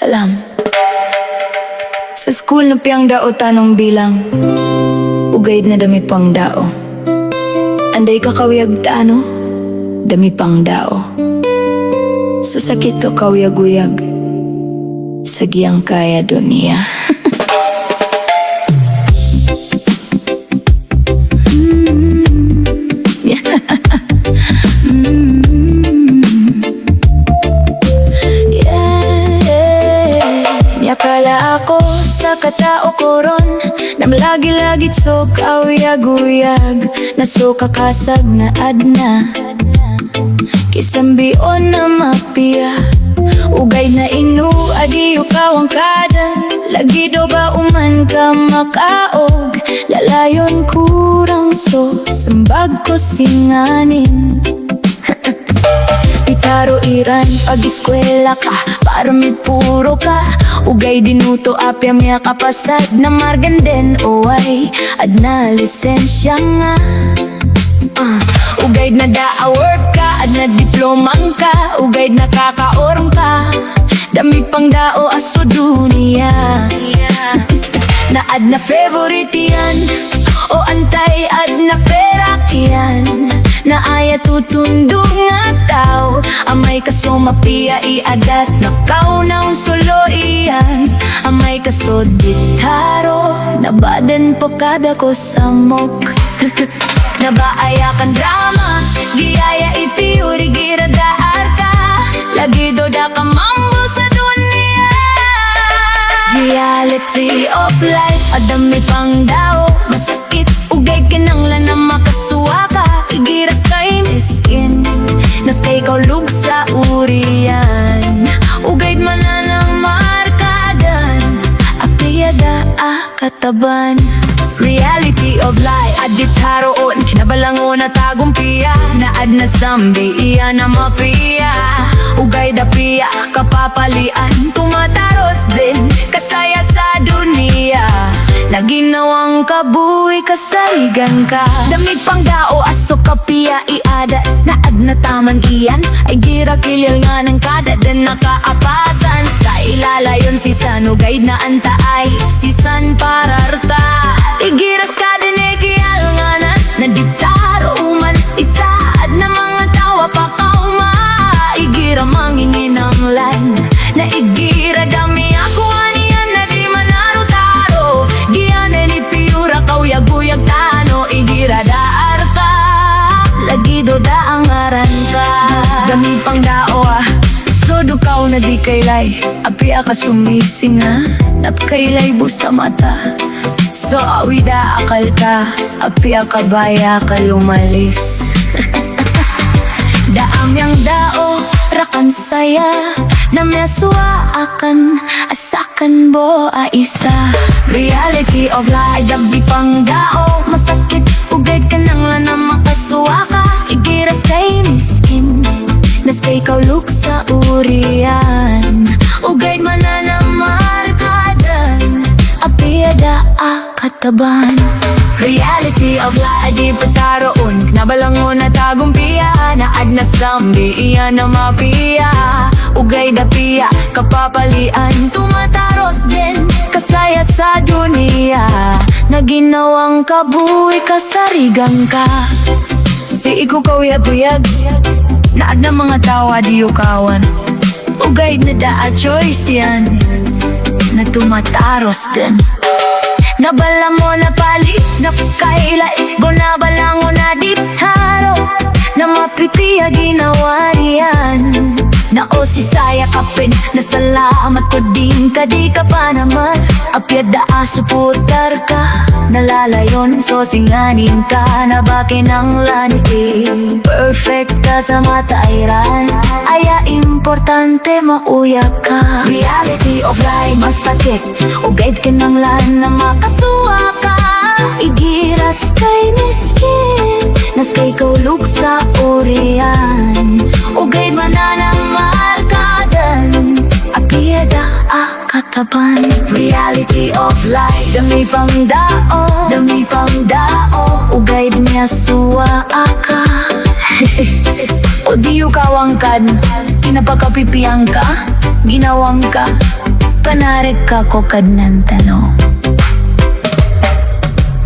Salam. Sa school na piyang dao tanong bilang ugaid na dami pang dao. Anday kakawiyag taano, dami pang dao. So sakit to kawiyag-uyag, sagyang kaya dunia. Kala ako sa katao ko ron na malagi-lagit so kauyag-uyag na so kakasag na adna kisambion na mapiya ugay na inu adiyo kawang kadan lagi do ba uman ka makaog lalayon kurang so sambag ko singanin. Pitaro iran pag-eskwela ka para may puro ka ugay dinuto apya miya kapasad na marganden uway ad na lisensya nga ugay na da-work ka ad na diplomang ka ugay na kakaorm ka dami pang dao aso dunia na ad na favorite yan o antay ad na perak yan na aya tutundog nga tao amay kaso mapiya iadat na kaunaw solo iyan amay kaso ditaro nabadan po kada ko samok nabaayakan drama giyaya ipiuri giradaar ka lagi do da ka mambo sa dunia reality of life adami pang dao masakit ugay kinanglan na makasuwa ka igiras kay miskin nas kay kaulog sa uriyan ugayd mananang markadan apiyada kataban reality of life adit haroon nabalangon na tagumpiya na ad na sambi iya na mapiya ugay dapiya kapapalian tumataros din kasaya sa dunia naginawang kabuhi kasarigan ka damig pang dao aso kapiya iada na ad na taman iyan ay gira kilil nga ng kada din nakaapasan ska ilalayon si sanugay na antaay si san pararta igiras ka din ikiyal nga na ditaro uman isaad na mga tawa pa kauma igira mangingin ang lan na igira dami ako aniyan na di manarutaro giyanen ipiura kauyag-uyag tano igira daar ka lagi do da ang aran ka dami pang dao so dukaw na di kaylay api ka sumisinga napkaylay bu sa mata so awida akal ka api ka baya ka lumalis daam yang dao rakan saya na mesua akan asakan bo isa reality of life dabi pang dao masakit ugay ka nang lana makasuwa ka igiras kay miskin nas kay kaulog sa uriyan ugay mananang markadan apiyada kataban reality of life di pataroon nabalangon na tagumpiya na ad na sambi iya na mapiya ugay dapiya kapapalian tumataros din kasaya sa dunia naginawang kabuhi kasarigan ka si iku kawiyag-uyag na ad na mga tawa di ukawan ugay na daa choice yan na tumataros din nabala mo na pali na kailay go nabala mo na ditaro na mapipiya ginawa niyan na o si saya kapin na salamat ko din ka di ka pa naman apyada suportar ka nalalayon so singanin ka na bakin ang lani perfect ka sa matairan aya importante mauyak ka reality of life masakit ugayt ka ng lan na makasuwa ka igiras kay miskin nas kay kaulog sa uriyan ugayt mananang markadan apiyada kataban reality of life dami pang dao ugayt niya suwa ka o di ukawang kan kinapakapipiyang ka ginawang ka panarig ka ko kadnan tano.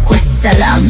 Wassalam.